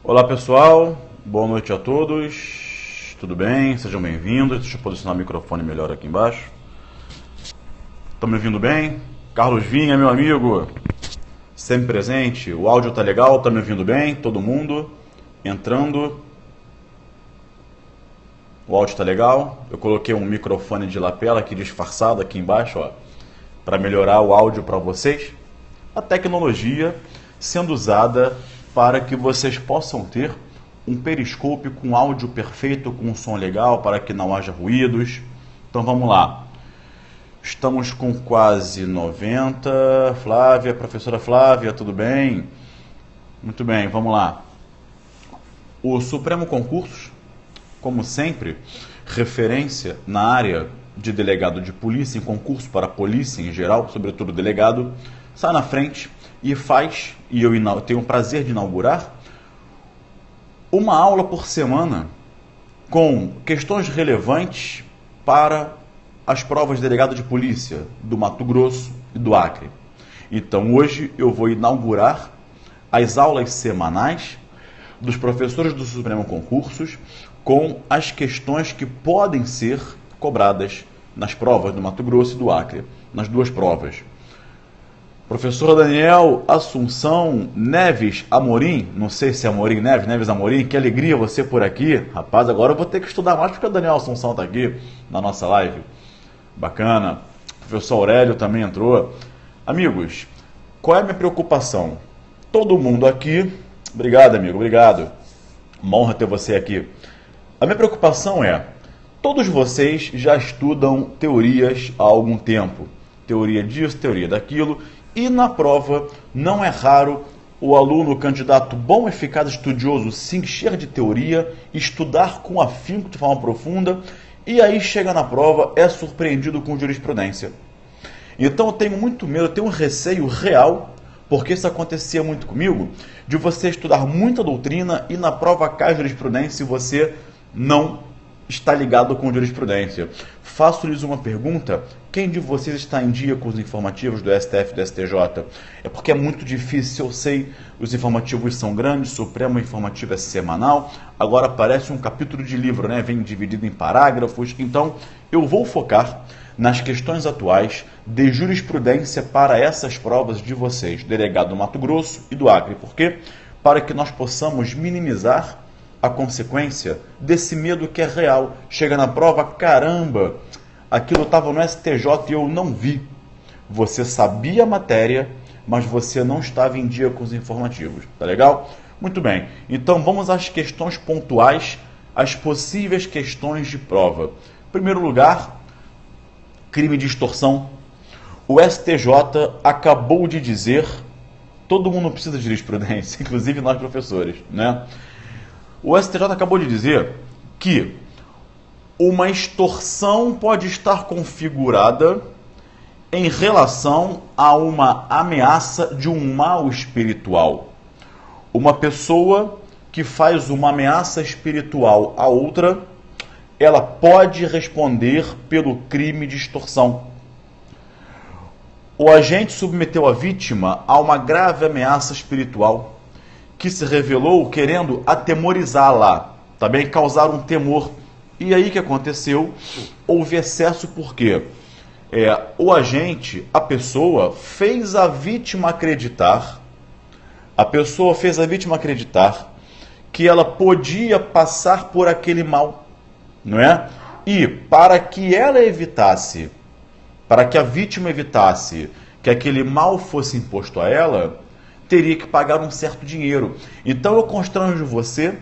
Olá pessoal, boa noite a todos, tudo bem? Sejam bem-vindos. Deixa eu posicionar o microfone melhor aqui embaixo. Estão me ouvindo bem? Carlos Vinha, meu amigo, sempre presente. O áudio tá legal, tá me ouvindo bem? Todo mundo entrando. O áudio tá legal. Eu coloquei um microfone de lapela aqui disfarçado aqui embaixo, ó, para melhorar o áudio para vocês. A tecnologia sendo usada para que vocês possam ter um periscópio com áudio perfeito, com um som legal, para que não haja ruídos. Então vamos lá. Estamos com quase 90. Flávia, professora Flávia, tudo bem? Muito bem, vamos lá. O Supremo Concursos, como sempre, referência na área de delegado de polícia, em concurso para polícia em geral, sobretudo delegado, sai na frente e faz, e eu tenho o prazer de inaugurar, uma aula por semana com questões relevantes para as provas de delegado de polícia do Mato Grosso e do Acre. Então hoje eu vou inaugurar as aulas semanais dos professores do Supremo Concursos com as questões que podem ser cobradas nas provas do Mato Grosso e do Acre, nas duas provas. Professor Daniel Assunção Neves Amorim, não sei se é Amorim Neves, Neves Amorim, que alegria você por aqui. Rapaz, agora eu vou ter que estudar mais porque o Daniel Assunção está aqui na nossa live. Bacana. Professor Aurélio também entrou. Amigos, qual é a minha preocupação? Todo mundo aqui, obrigado amigo, obrigado. Uma honra ter você aqui. A minha preocupação é, todos vocês já estudam teorias há algum tempo. Teoria disso, teoria daquilo. E na prova, não é raro o aluno, o candidato bom, eficaz, estudioso, se encher de teoria, estudar com afinco, de forma profunda, e aí chega na prova, é surpreendido com jurisprudência. Então eu tenho muito medo, eu tenho um receio real, porque isso acontecia muito comigo, de você estudar muita doutrina e na prova cai jurisprudência e você não está ligado com jurisprudência. Faço-lhes uma pergunta: quem de vocês está em dia com os informativos do STF e do STJ? É porque é muito difícil, eu sei, os informativos são grandes, o Supremo informativo é semanal, agora parece um capítulo de livro, né? Vem dividido em parágrafos, então eu vou focar nas questões atuais de jurisprudência para essas provas de vocês, delegado do Mato Grosso e do Acre. Por quê? Para que nós possamos minimizar a consequência desse medo que é real. Chega na prova, caramba, aquilo estava no STJ e eu não vi. Você sabia a matéria, mas você não estava em dia com os informativos. Tá legal? Muito bem. Então vamos às questões pontuais, às possíveis questões de prova. Em primeiro lugar, crime de extorsão. O STJ acabou de dizer, todo mundo precisa de jurisprudência, inclusive nós professores, né? O STJ acabou de dizer que uma extorsão pode estar configurada em relação a uma ameaça de um mal espiritual. Uma pessoa que faz uma ameaça espiritual a outra, ela pode responder pelo crime de extorsão. O agente submeteu a vítima a uma grave ameaça espiritual que se revelou querendo atemorizá-la, também causar um temor. E aí que aconteceu? Houve excesso porque o agente, a pessoa fez a vítima acreditar, que ela podia passar por aquele mal, não é? E para que ela evitasse, para que a vítima evitasse que aquele mal fosse imposto a ela, teria que pagar um certo dinheiro. Então eu constranjo você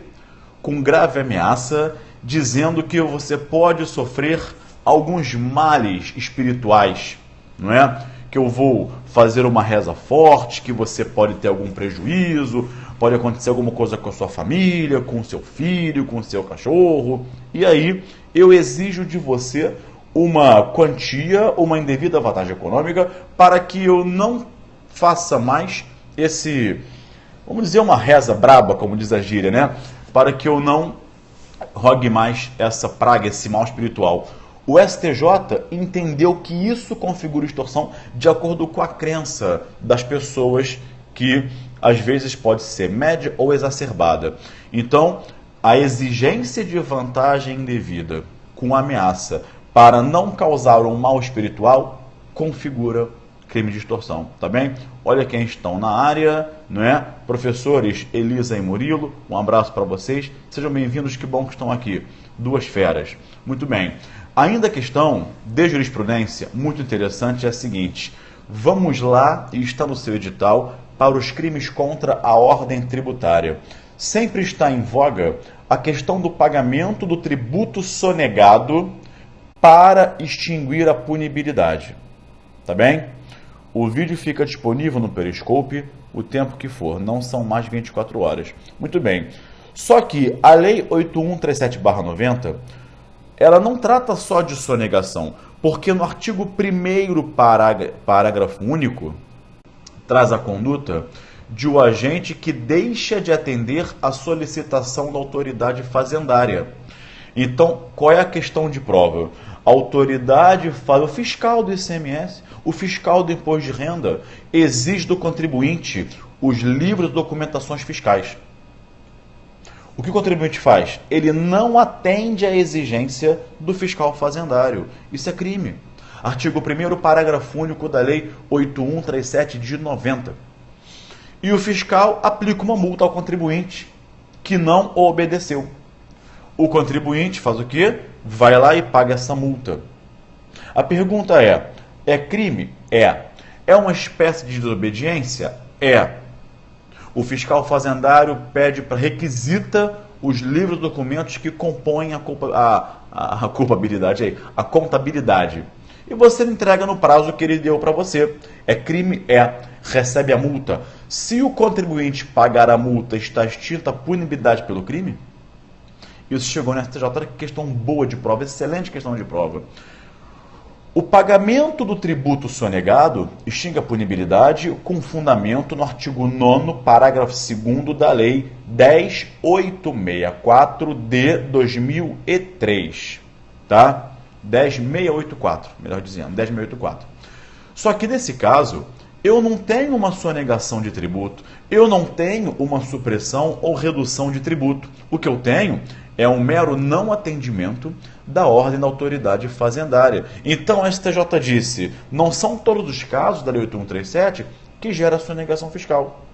com grave ameaça, dizendo que você pode sofrer alguns males espirituais, não é? Que eu vou fazer uma reza forte, que você pode ter algum prejuízo, pode acontecer alguma coisa com a sua família, com o seu filho, com o seu cachorro, e aí eu exijo de você uma quantia, uma indevida vantagem econômica, para que eu não faça mais vamos dizer, uma reza braba, como diz a gíria, né? Para que eu não rogue mais essa praga, esse mal espiritual. O STJ entendeu que isso configura extorsão de acordo com a crença das pessoas que às vezes pode ser média ou exacerbada. Então, a exigência de vantagem indevida com ameaça para não causar um mal espiritual configura crime de extorsão, tá bem? Olha quem estão na área, não é? Professores Elisa e Murilo, um abraço para vocês. Sejam bem-vindos, que bom que estão aqui. Duas feras. Muito bem. Ainda a questão de jurisprudência, muito interessante, é a seguinte. Vamos lá, e está no seu edital, para os crimes contra a ordem tributária. Sempre está em voga a questão do pagamento do tributo sonegado para extinguir a punibilidade. Tá bem? O vídeo fica disponível no Periscope o tempo que for, não são mais de 24 horas. Muito bem. Só que a Lei 8137/90, ela não trata só de sonegação, porque no artigo 1º, parágrafo único, traz a conduta de o agente que deixa de atender à solicitação da autoridade fazendária. Então, qual é a questão de prova? A autoridade faz, o fiscal do ICMS, o fiscal do imposto de renda, exige do contribuinte os livros de documentações fiscais. O que o contribuinte faz? Ele não atende à exigência do fiscal fazendário. Isso é crime. Artigo 1º, parágrafo único da Lei 8137 de 90. E o fiscal aplica uma multa ao contribuinte que não obedeceu. O contribuinte faz o quê? Vai lá e paga essa multa. A pergunta é crime? É. É uma espécie de desobediência? É. O fiscal fazendário requisita os livros e documentos que compõem a culpabilidade, a contabilidade. E você entrega no prazo que ele deu para você. É crime? É. Recebe a multa. Se o contribuinte pagar a multa, está extinta a punibilidade pelo crime? Isso chegou na STJ, olha que questão boa de prova, excelente questão de prova. O pagamento do tributo sonegado extingue a punibilidade com fundamento no artigo 9º, parágrafo 2º da Lei 10.864 de 2003. Tá? 10.684, melhor dizendo, 10.684. Só que nesse caso, eu não tenho uma sonegação de tributo, eu não tenho uma supressão ou redução de tributo. O que eu tenho é um mero não atendimento da ordem da autoridade fazendária. Então a STJ disse, não são todos os casos da Lei 8137 que gera sonegação fiscal.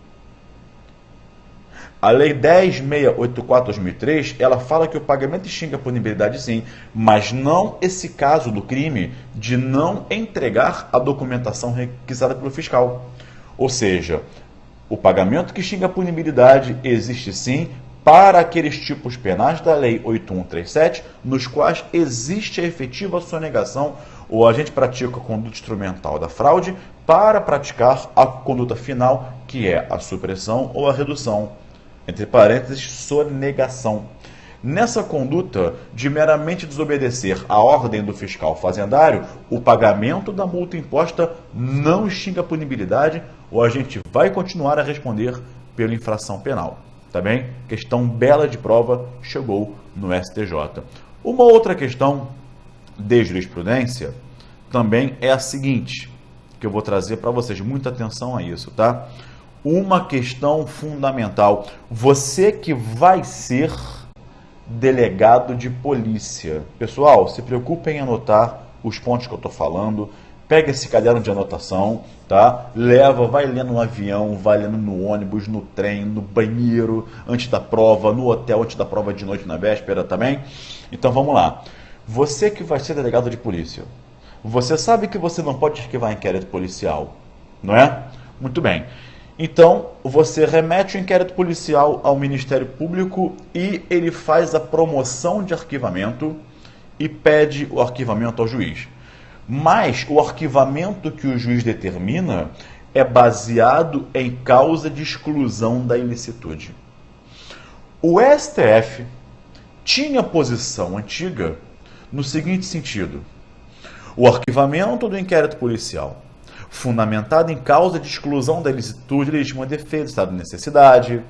A Lei 10.684/2003, ela fala que o pagamento extingue a punibilidade sim, mas não esse caso do crime de não entregar a documentação requisitada pelo fiscal. Ou seja, o pagamento que extingue a punibilidade existe sim para aqueles tipos penais da Lei 8137, nos quais existe a efetiva sonegação ou a gente pratica a conduta instrumental da fraude para praticar a conduta final, que é a supressão ou a redução. Entre parênteses, sonegação. Nessa conduta de meramente desobedecer a ordem do fiscal fazendário, o pagamento da multa imposta não extingue a punibilidade, ou a gente vai continuar a responder pela infração penal. Tá bem? Questão bela de prova chegou no STJ. Uma outra questão de jurisprudência também é a seguinte, que eu vou trazer para vocês, muita atenção a isso, tá? Uma questão fundamental. Você que vai ser delegado de polícia. Pessoal, se preocupem em anotar os pontos que eu estou falando. Pega esse caderno de anotação, tá? Leva, vai lendo no avião, vai lendo no ônibus, no trem, no banheiro, antes da prova, no hotel, antes da prova de noite, na véspera, também. Então vamos lá. Você que vai ser delegado de polícia, você sabe que você não pode arquivar inquérito policial, não é? Muito bem. Então, você remete o inquérito policial ao Ministério Público e ele faz a promoção de arquivamento e pede o arquivamento ao juiz. Mas o arquivamento que o juiz determina é baseado em causa de exclusão da ilicitude. O STF tinha posição antiga no seguinte sentido: o arquivamento do inquérito policial, fundamentado em causa de exclusão da ilicitude, legítima defesa, estado de necessidade,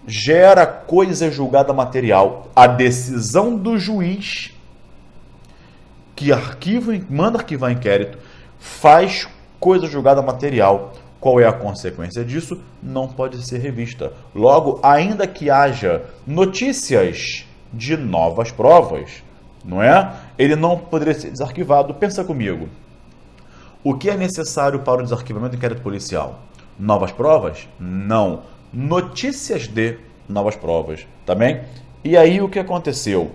gera coisa julgada material. A decisão do juiz que manda arquivar inquérito faz coisa julgada material. Qual é a consequência disso? Não pode ser revista. Logo, ainda que haja notícias de novas provas, não é? Ele não poderia ser desarquivado. Pensa comigo. O que é necessário para o desarquivamento do inquérito policial? Novas provas? Não. Notícias de novas provas, tá bem? E aí o que aconteceu?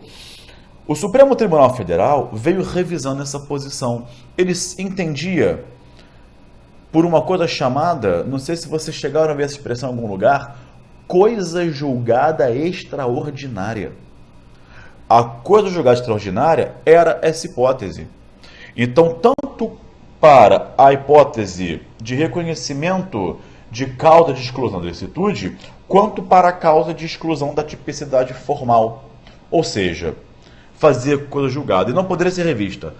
O Supremo Tribunal Federal veio revisando essa posição. Ele entendia por uma coisa chamada, não sei se vocês chegaram a ver essa expressão em algum lugar, coisa julgada extraordinária. A coisa julgada extraordinária era essa hipótese. Então, tanto para a hipótese de reconhecimento de causa de exclusão da ilicitude, quanto para a causa de exclusão da tipicidade formal. Ou seja, fazer coisa julgada e não poderia ser revista.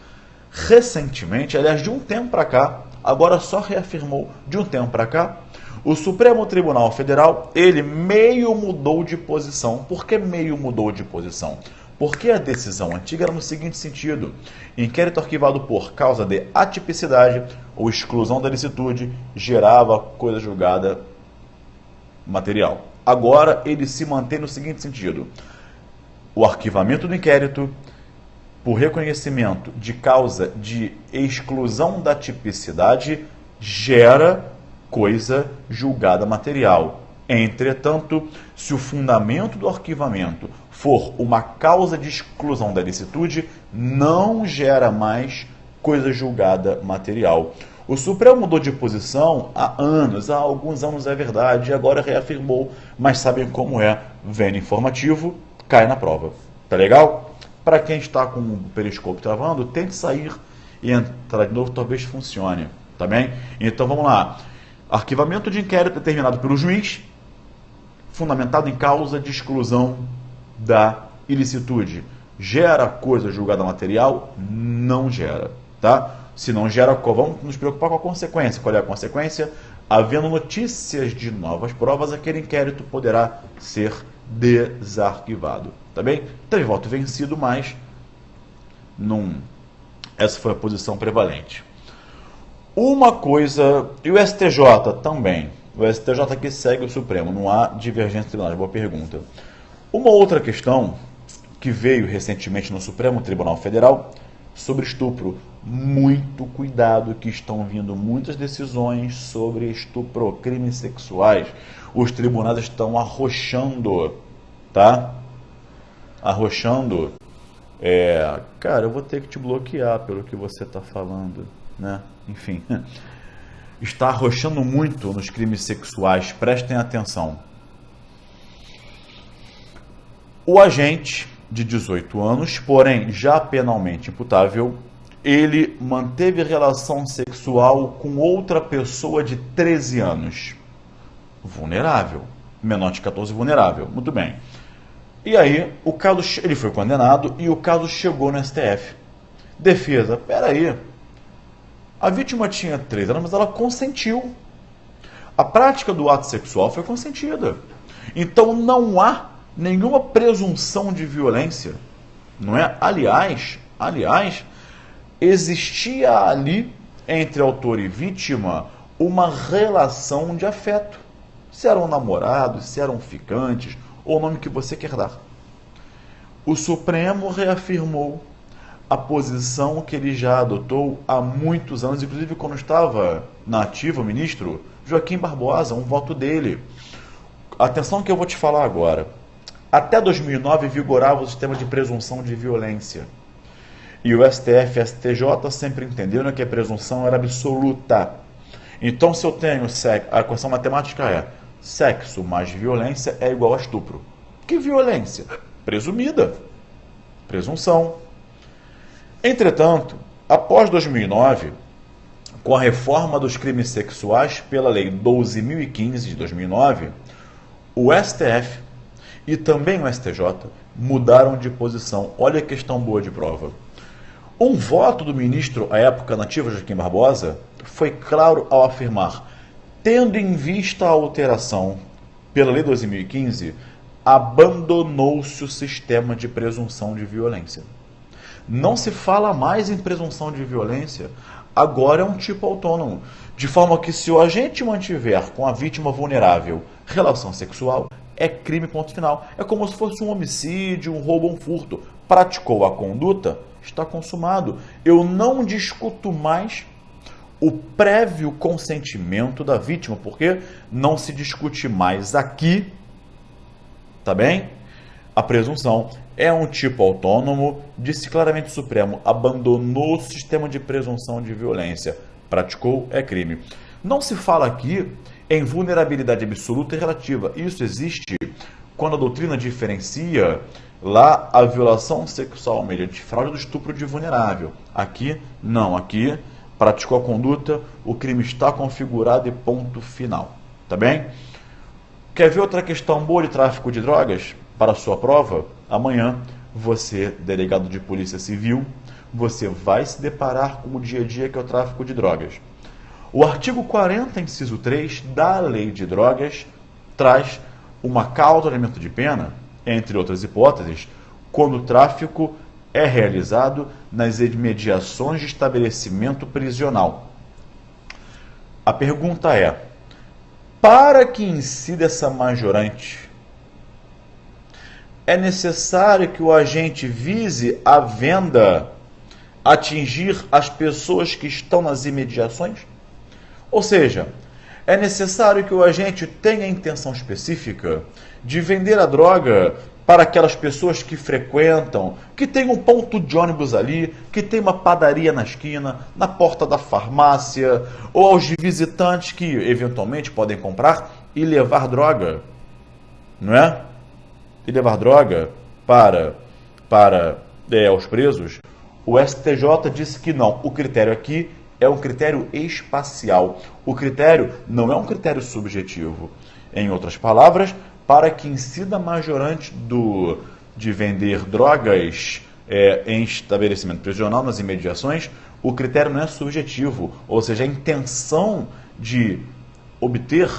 Recentemente, aliás, de um tempo para cá, agora só reafirmou de um tempo para cá, o Supremo Tribunal Federal, ele meio mudou de posição. Por que meio mudou de posição? Porque a decisão antiga era no seguinte sentido: inquérito arquivado por causa de atipicidade ou exclusão da licitude gerava coisa julgada material. Agora ele se mantém no seguinte sentido: o arquivamento do inquérito por reconhecimento de causa de exclusão da tipicidade gera coisa julgada material. Entretanto, se o fundamento do arquivamento for uma causa de exclusão da licitude, não gera mais coisa julgada material. O Supremo mudou de posição há anos, há alguns anos é verdade, e agora reafirmou, mas sabem como é, vem no informativo, cai na prova. Tá legal? Para quem está com o periscópio travando, tente sair e entrar de novo, talvez funcione. Tá bem? Então vamos lá. Arquivamento de inquérito determinado pelo juiz, fundamentado em causa de exclusão da ilicitude. Gera coisa julgada material? Não gera, tá? Se não gera, vamos nos preocupar com a consequência. Qual é a consequência? Havendo notícias de novas provas, aquele inquérito poderá ser desarquivado, tá bem? Teve voto vencido, mas essa foi a posição prevalente. Uma coisa, e o STJ também, o STJ aqui segue o Supremo, não há divergência tribunal, boa pergunta. Uma outra questão que veio recentemente no Supremo Tribunal Federal sobre estupro. Muito cuidado que estão vindo muitas decisões sobre estupro, crimes sexuais. Os tribunais estão arrochando, tá? Arrochando. Cara, eu vou ter que te bloquear pelo que você está falando, né? Enfim, está arrochando muito nos crimes sexuais, prestem atenção. O agente de 18 anos, porém já penalmente imputável, ele manteve relação sexual com outra pessoa de 13 anos. Vulnerável. Menor de 14, vulnerável. Muito bem. E aí, o caso, ele foi condenado e o caso chegou no STF. Defesa, peraí. A vítima tinha 13 anos, mas ela consentiu. A prática do ato sexual foi consentida. Então não há nenhuma presunção de violência. Não é? Aliás, existia ali, entre autor e vítima, uma relação de afeto. Se eram namorados, se eram ficantes, ou o nome que você quer dar. O Supremo reafirmou a posição que ele já adotou há muitos anos, inclusive quando estava na ativa o ministro Joaquim Barbosa, um voto dele. Atenção que eu vou te falar agora. Até 2009 vigorava o sistema de presunção de violência. E o STF e o STJ sempre entenderam que a presunção era absoluta. Então, se eu tenho sexo, a equação matemática é sexo mais violência é igual a estupro. Que violência? Presumida. Presunção. Entretanto, após 2009, com a reforma dos crimes sexuais pela Lei 12.015 de 2009, o STF e também o STJ mudaram de posição. Olha a questão boa de prova. Um voto do ministro, à época nativo Joaquim Barbosa, foi claro ao afirmar: tendo em vista a alteração pela Lei 12.015, abandonou-se o sistema de presunção de violência. Não se fala mais em presunção de violência, agora é um tipo autônomo. De forma que se o agente mantiver com a vítima vulnerável relação sexual, é crime, ponto final. É como se fosse um homicídio, um roubo, um furto. Praticou a conduta, está consumado. Eu não discuto mais o prévio consentimento da vítima, porque não se discute mais aqui, tá bem? A presunção é um tipo autônomo, disse claramente o Supremo, abandonou o sistema de presunção de violência. Praticou, é crime. Não se fala aqui em vulnerabilidade absoluta e relativa. Isso existe quando a doutrina diferencia lá a violação sexual mediante fraude do estupro de vulnerável. Aqui, não. Aqui, praticou a conduta, o crime está configurado e ponto final. Tá bem? Quer ver outra questão boa de tráfico de drogas para a sua prova? Amanhã, você, delegado de polícia civil, você vai se deparar com o dia a dia que é o tráfico de drogas. O artigo 40, inciso 3 da Lei de Drogas traz uma acautelamento de pena, entre outras hipóteses, quando o tráfico é realizado nas imediações de estabelecimento prisional. A pergunta é, para que incida essa majorante, é necessário que o agente vise a venda, atingir as pessoas que estão nas imediações? Ou seja, é necessário que o agente tenha a intenção específica de vender a droga para aquelas pessoas que frequentam, que tem um ponto de ônibus ali, que tem uma padaria na esquina, na porta da farmácia, ou aos visitantes que eventualmente podem comprar e levar droga, não é? E levar droga para os presos. O STJ disse que não. O critério aqui é um critério espacial. O critério não é um critério subjetivo. Em outras palavras, para que incida majorante de vender drogas em estabelecimento prisional, nas imediações, o critério não é subjetivo. Ou seja, a intenção de obter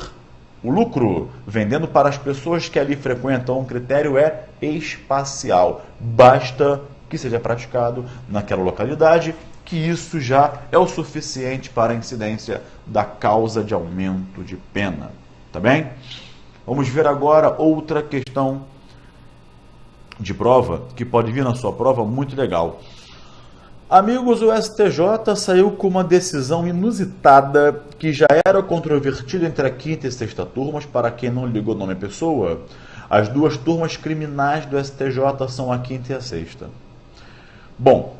o lucro vendendo para as pessoas que ali frequentam, o critério é espacial. Basta que seja praticado naquela localidade, que isso já é o suficiente para a incidência da causa de aumento de pena. Tá bem? Vamos ver agora outra questão de prova, que pode vir na sua prova, muito legal. Amigos, o STJ saiu com uma decisão inusitada que já era controvertida entre a quinta e sexta turmas. Para quem não ligou o nome à pessoa, as duas turmas criminais do STJ são a quinta e a sexta. Bom,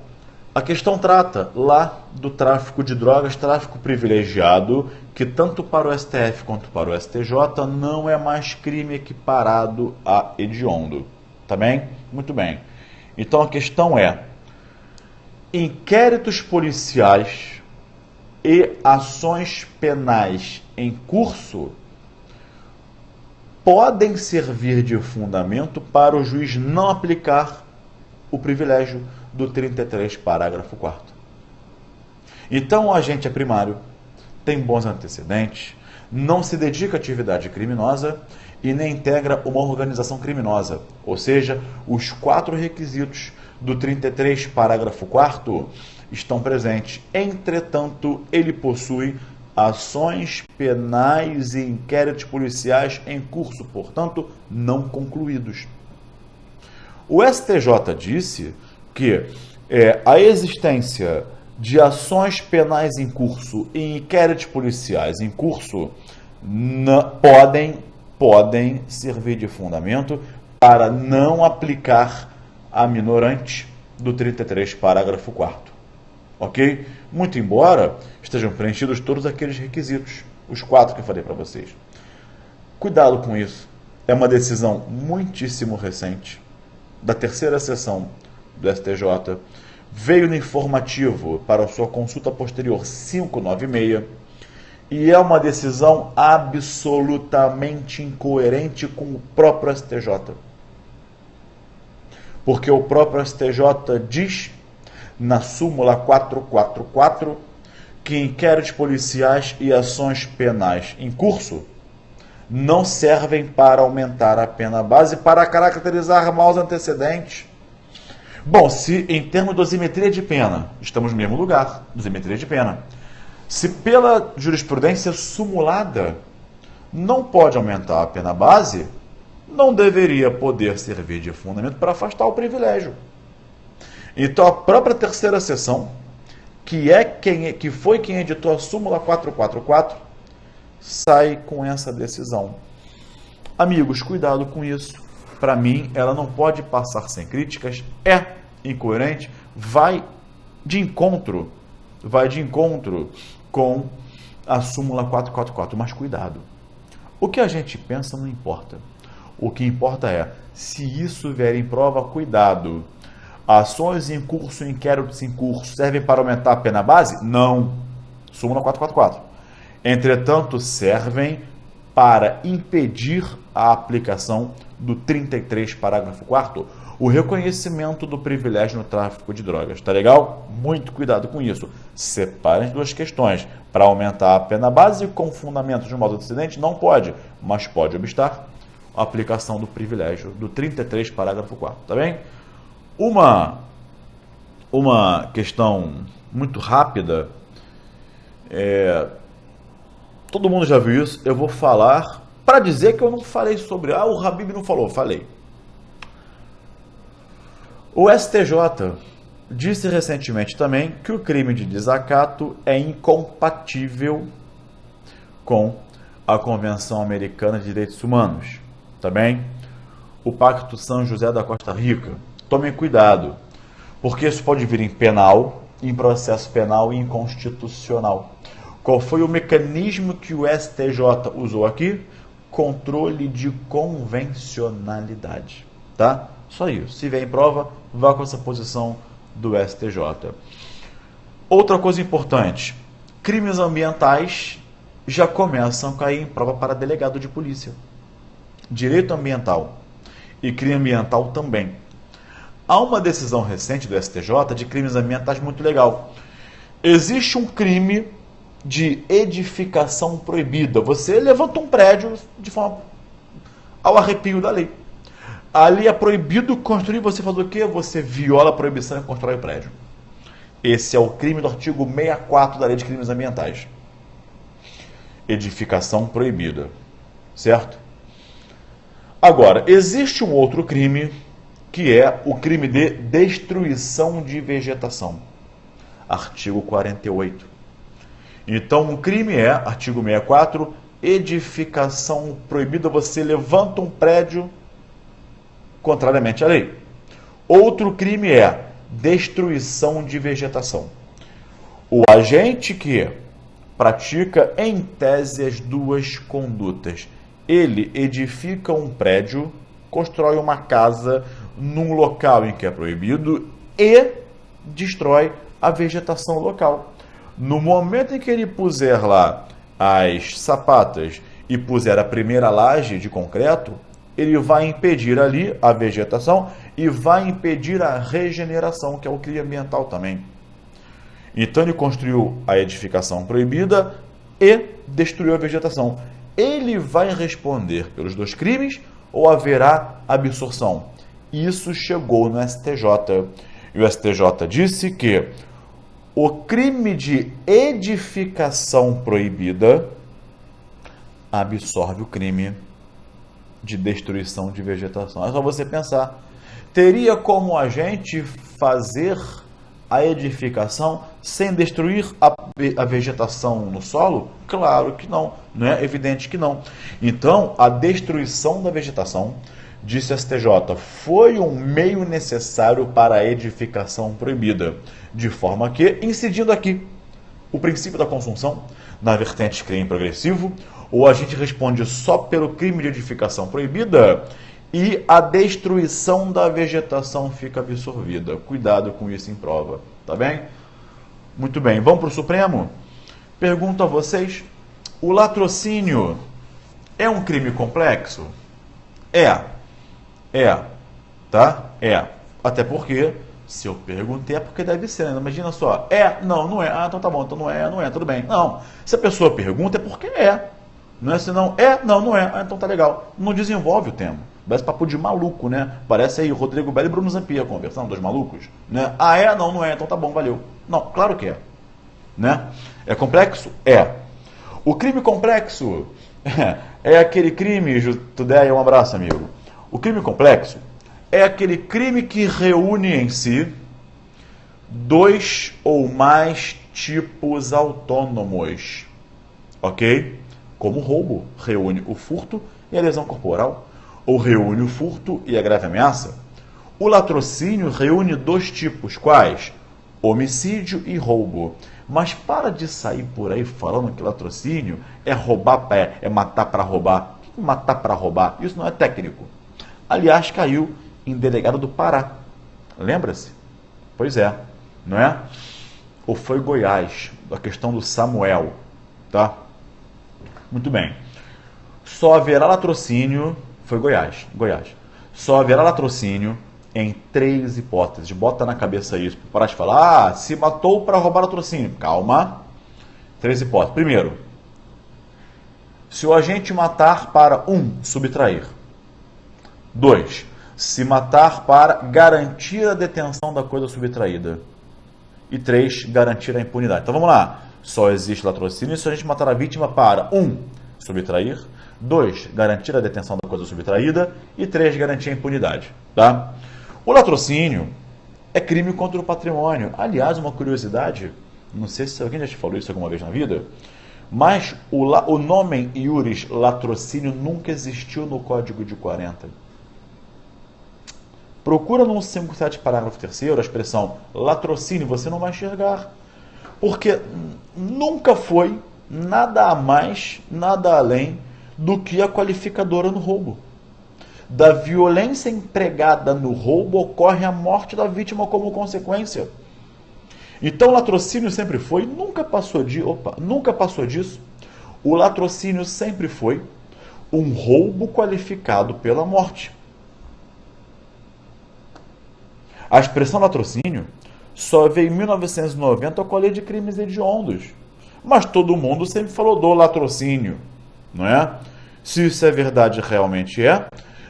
a questão trata lá do tráfico de drogas, tráfico privilegiado, que tanto para o STF quanto para o STJ não é mais crime equiparado a hediondo. Tá bem? Muito bem. Então a questão é: inquéritos policiais e ações penais em curso podem servir de fundamento para o juiz não aplicar o privilégio do 33, parágrafo 4º. Então, o agente é primário, tem bons antecedentes, não se dedica à atividade criminosa e nem integra uma organização criminosa. Ou seja, os 4 requisitos do 33, parágrafo 4º estão presentes. Entretanto, ele possui ações penais e inquéritos policiais em curso, portanto, não concluídos. O STJ disse que a existência de ações penais em curso e inquéritos policiais em curso podem servir de fundamento para não aplicar a minorante do 33, parágrafo 4º. Ok? Muito embora estejam preenchidos todos aqueles requisitos, os 4 que eu falei para vocês. Cuidado com isso. É uma decisão muitíssimo recente, da terceira sessão do STJ, veio no informativo para a sua consulta posterior 596, e é uma decisão absolutamente incoerente com o próprio STJ. Porque o próprio STJ diz, na súmula 444, que inquéritos policiais e ações penais em curso não servem para aumentar a pena base, para caracterizar maus antecedentes. Bom, se em termos de dosimetria de pena, estamos no mesmo lugar, dosimetria de pena. Se pela jurisprudência sumulada não pode aumentar a pena base, não deveria poder servir de fundamento para afastar o privilégio. Então a própria terceira seção, que foi quem editou a súmula 444, sai com essa decisão. Amigos, cuidado com isso. Para mim, ela não pode passar sem críticas, é incoerente, vai de encontro com a súmula 444, mas cuidado. O que a gente pensa não importa. O que importa é, se isso vier em prova, cuidado. Ações em curso, inquéritos em curso, servem para aumentar a pena base? Não. Súmula 444. Entretanto, servem para impedir a aplicação do 33, parágrafo 4º, o reconhecimento do privilégio no tráfico de drogas. Tá legal? Muito cuidado com isso. Separem as duas questões. Para aumentar a pena base com fundamento de modo antecedente, não pode, mas pode obstar a aplicação do privilégio do 33, parágrafo 4º. Tá bem? Uma questão muito rápida, todo mundo já viu isso, eu vou falar para dizer que eu não falei sobre, o Habib não falou, falei. O STJ disse recentemente também que o crime de desacato é incompatível com a Convenção Americana de Direitos Humanos, tá bem? O Pacto São José da Costa Rica. Tomem cuidado, porque isso pode vir em penal, em processo penal e inconstitucional. Qual foi o mecanismo que o STJ usou aqui? Controle de convencionalidade, tá? Só isso. Se vier em prova, vá com essa posição do STJ. Outra coisa importante, crimes ambientais já começam a cair em prova para delegado de polícia. Direito ambiental e crime ambiental também. Há uma decisão recente do STJ de crimes ambientais muito legal. Existe um crime de edificação proibida. Você levanta um prédio de forma ao arrepio da lei. Ali é proibido construir, você faz o quê? Você viola a proibição e constrói o prédio. Esse é o crime do artigo 64 da Lei de Crimes Ambientais. Edificação proibida. Certo? Agora, existe um outro crime, que é o crime de destruição de vegetação. Artigo 48. Então, o crime é, artigo 64, edificação proibida, você levanta um prédio contrariamente à lei. Outro crime é destruição de vegetação. O agente que pratica, em tese, as duas condutas. Ele edifica um prédio, constrói uma casa num local em que é proibido e destrói a vegetação local. No momento em que ele puser lá as sapatas e puser a primeira laje de concreto, ele vai impedir ali a vegetação e vai impedir a regeneração, que é o crime ambiental também. Então ele construiu a edificação proibida e destruiu a vegetação. Ele vai responder pelos dois crimes ou haverá absorção? Isso chegou no STJ. E o STJ disse que o crime de edificação proibida absorve o crime de destruição de vegetação. É só você pensar. Teria como a gente fazer a edificação sem destruir a vegetação no solo? Claro que não. Não é evidente que não. Então, a destruição da vegetação, disse a STJ, foi um meio necessário para a edificação proibida, de forma que, incidindo aqui o princípio da consunção, na vertente crime progressivo, ou a gente responde só pelo crime de edificação proibida e a destruição da vegetação fica absorvida. Cuidado com isso em prova, tá bem? Muito bem, vamos para o Supremo? Pergunto a vocês, o latrocínio é um crime complexo? Tá? Até porque, se eu perguntei, é porque deve ser, né? Imagina só, não, não é, então tá bom, então não é, tudo bem. Não, se a pessoa pergunta é porque é. Não é senão, não, não é, então tá legal. Não desenvolve o tema. Parece papo de maluco, né? Parece aí Rodrigo Belo e Bruno Zampia conversando, dois malucos, né? Não, não é, então tá bom, valeu. Não, claro que é, né? É complexo? É. O crime complexo é aquele crime, Tudéia, um abraço, amigo. O crime complexo é aquele crime que reúne em si dois ou mais tipos autônomos, ok? Como o roubo reúne o furto e a lesão corporal, ou reúne o furto e a grave ameaça. O latrocínio reúne dois tipos, quais? Homicídio e roubo. Mas para de sair por aí falando que latrocínio é roubar, é matar para roubar. O que é matar para roubar? Isso não é técnico. Aliás, caiu em delegado do Pará. Lembra-se? Pois é, não é? Ou foi Goiás, a questão do Samuel, tá? Muito bem. Só haverá latrocínio, foi Goiás. Só haverá latrocínio em 3 hipóteses. Bota na cabeça isso. Parar de falar, se matou para roubar latrocínio. Calma. 3 hipóteses. Primeiro, se o agente matar para 1, subtrair. 2, se matar para garantir a detenção da coisa subtraída. E 3, garantir a impunidade. Então vamos lá. Só existe latrocínio se a gente matar a vítima para 1, subtrair. 2, garantir a detenção da coisa subtraída. E 3, garantir a impunidade. Tá? O latrocínio é crime contra o patrimônio. Aliás, uma curiosidade, não sei se alguém já te falou isso alguma vez na vida, mas o nome iuris latrocínio nunca existiu no Código de 40. Procura no 157, parágrafo 3º, a expressão latrocínio, você não vai enxergar. Porque nunca foi nada a mais, nada além do que a qualificadora no roubo. Da violência empregada no roubo ocorre a morte da vítima como consequência. Então o latrocínio sempre foi, nunca passou disso. O latrocínio sempre foi um roubo qualificado pela morte. A expressão latrocínio só veio em 1990 com a Lei de Crimes Hediondos. Mas todo mundo sempre falou do latrocínio, não é? Se isso é verdade, realmente é.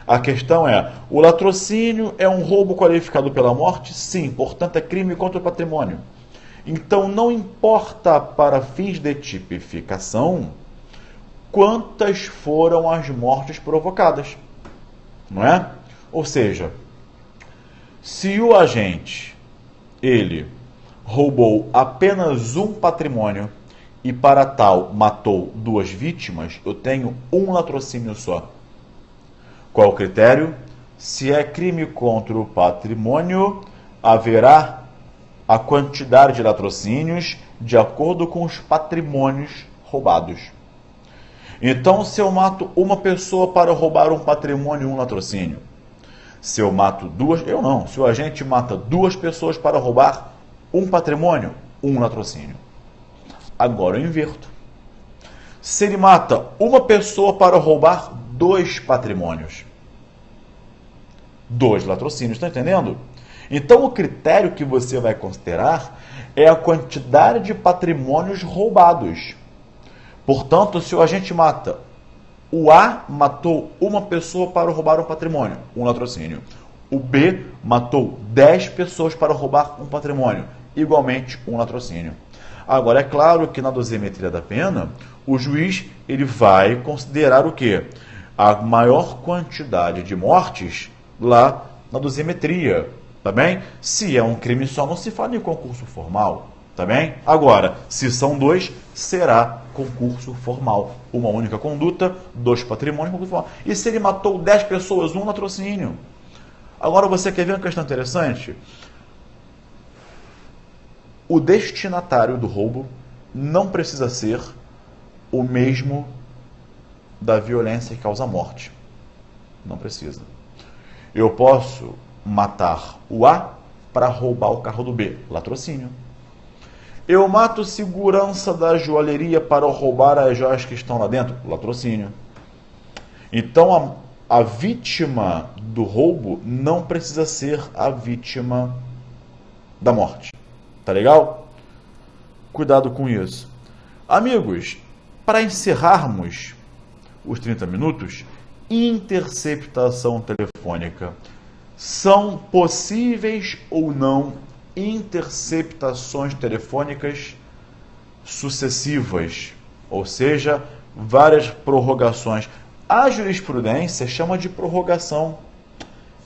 A questão é, o latrocínio é um roubo qualificado pela morte? Sim, portanto é crime contra o patrimônio. Então não importa para fins de tipificação quantas foram as mortes provocadas, não é? Ou seja, se o agente, ele roubou apenas um patrimônio e para tal matou 2 vítimas, eu tenho um latrocínio só. Qual o critério? Se é crime contra o patrimônio, haverá a quantidade de latrocínios de acordo com os patrimônios roubados. Então, se eu mato uma pessoa para roubar um patrimônio, um latrocínio. Se eu mato 2, eu não. Se o agente mata 2 pessoas para roubar um patrimônio, um latrocínio. Agora eu inverto. Se ele mata uma pessoa para roubar 2 patrimônios, 2 latrocínios, está entendendo? Então o critério que você vai considerar é a quantidade de patrimônios roubados. Portanto, se o agente mata, o A matou uma pessoa para roubar um patrimônio, um latrocínio. O B matou 10 pessoas para roubar um patrimônio, igualmente um latrocínio. Agora, é claro que na dosimetria da pena, o juiz ele vai considerar o quê? A maior quantidade de mortes lá na dosimetria, tá bem? Se é um crime só, não se fala em concurso formal, tá bem? Agora, se são 2, será concurso formal. Uma única conduta, 2 patrimônios, concurso formal. E se ele matou 10 pessoas, um latrocínio? Agora, você quer ver uma questão interessante? O destinatário do roubo não precisa ser o mesmo da violência que causa morte. Não precisa. Eu posso matar o A para roubar o carro do B. Latrocínio. Eu mato o segurança da joalheria para roubar as joias que estão lá dentro. Latrocínio. Então, a vítima do roubo não precisa ser a vítima da morte. Tá legal? Cuidado com isso. Amigos, para encerrarmos os 30 minutos, interceptação telefônica. São possíveis ou não interceptações telefônicas sucessivas, ou seja, várias prorrogações. A jurisprudência chama de prorrogação.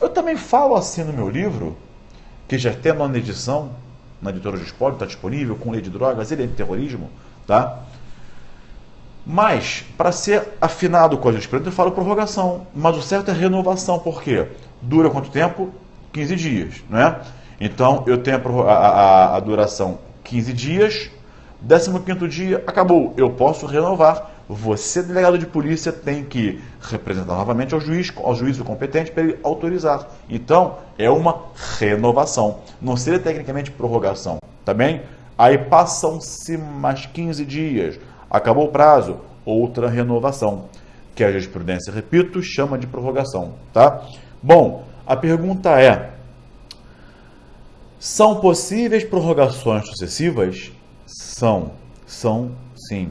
Eu também falo assim no meu livro, que já tem a 9ª edição, na editora de Espólio, está disponível, com lei de drogas e lei de terrorismo, tá? Mas, para ser afinado com a jurisprudência, eu falo prorrogação. Mas o certo é renovação, por quê? Dura quanto tempo? 15 dias, né? Então, eu tenho a duração 15 dias, 15º dia, acabou. Eu posso renovar. Você, delegado de polícia, tem que representar novamente ao juiz competente para ele autorizar. Então, é uma renovação. Não seria tecnicamente prorrogação, tá bem? Aí passam-se mais 15 dias. Acabou o prazo, outra renovação, que a jurisprudência, repito, chama de prorrogação, tá? Bom, a pergunta é: são possíveis prorrogações sucessivas? São sim.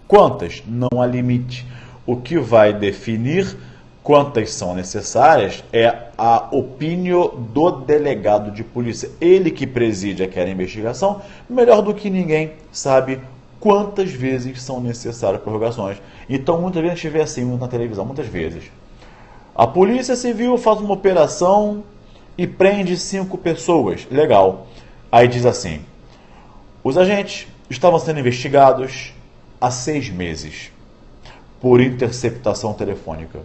Quantas? Não há limite. O que vai definir quantas são necessárias é a opinião do delegado de polícia. Ele que preside aquela investigação, melhor do que ninguém, sabe quantas vezes são necessárias prorrogações. Então, muitas vezes a gente vê assim na televisão, muitas vezes. A Polícia Civil faz uma operação e prende 5 pessoas. Legal. Aí diz assim: os agentes estavam sendo investigados há 6 meses por interceptação telefônica.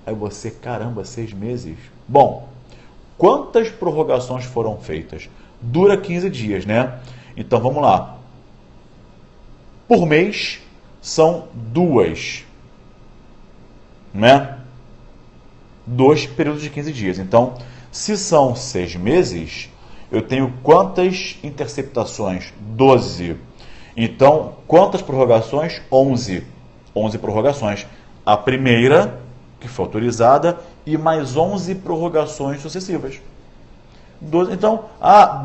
Aí você, caramba, 6 meses? Bom, quantas prorrogações foram feitas? Dura 15 dias, né? Então vamos lá. Por mês são 2, né? 2 períodos de 15 dias. Então, se são 6 meses, eu tenho quantas interceptações? 12. Então, quantas prorrogações? 11. 11 prorrogações. A primeira, que foi autorizada, e mais 11 prorrogações sucessivas. 12, então,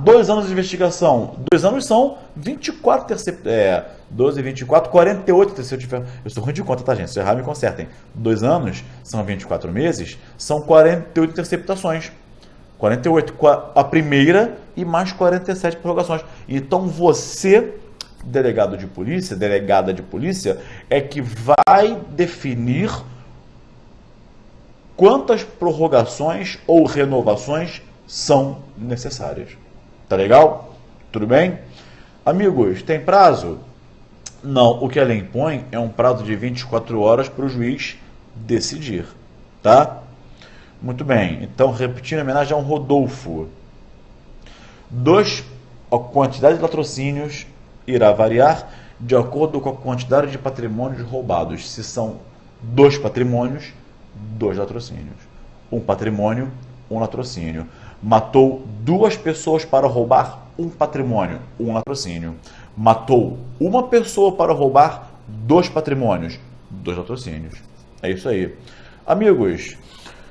2 anos de investigação. 2 anos são 24 12, 24, 48. Se eu tiver, eu sou ruim de conta, tá, gente? Se eu errar, me consertem. 2 anos são 24 meses, são 48 interceptações. 48, a primeira e mais 47 prorrogações. Então, você, delegado de polícia, delegada de polícia, é que vai definir quantas prorrogações ou renovações são necessárias. Tá legal? Tudo bem? Amigos, tem prazo? Não, o que a lei impõe é um prazo de 24 horas para o juiz decidir, tá? Muito bem, então repetindo a homenagem a um Rodolfo. A quantidade de latrocínios irá variar de acordo com a quantidade de patrimônios roubados. Se são 2 patrimônios, 2 latrocínios. 1 patrimônio, 1 latrocínio. Matou 2 pessoas para roubar 1 patrimônio, 1 latrocínio. Matou 1 pessoa para roubar 2 patrimônios, 2 latrocínios. É isso aí. Amigos,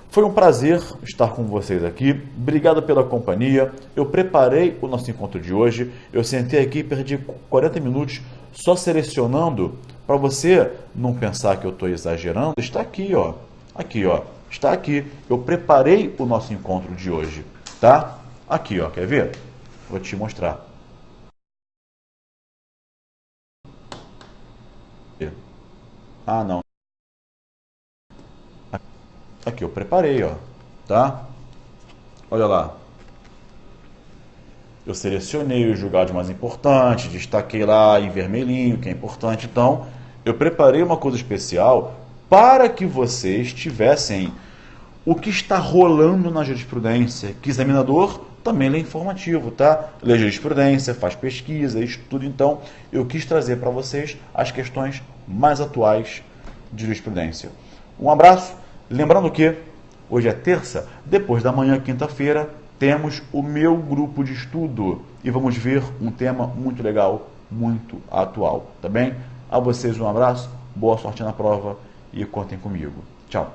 foi um prazer estar com vocês aqui. Obrigado pela companhia. Eu preparei o nosso encontro de hoje. Eu sentei aqui e perdi 40 minutos só selecionando, para você não pensar que eu estou exagerando. Está aqui, ó. Aqui, ó. Está aqui. Eu preparei o nosso encontro de hoje, tá? Aqui, ó. Quer ver? Vou te mostrar. Ah, não. Aqui, eu preparei, ó. Tá? Olha lá. Eu selecionei os julgados mais importantes, destaquei lá em vermelhinho, que é importante. Então, eu preparei uma coisa especial para que vocês tivessem o que está rolando na jurisprudência, que examinador também lê informativo, tá? Lê jurisprudência, faz pesquisa, estuda. Então, eu quis trazer para vocês as questões mais atuais de jurisprudência. Um abraço. Lembrando que hoje é terça, depois da manhã, quinta-feira, temos o meu grupo de estudo e vamos ver um tema muito legal, muito atual, tá bem? A vocês um abraço, boa sorte na prova e contem comigo. Tchau!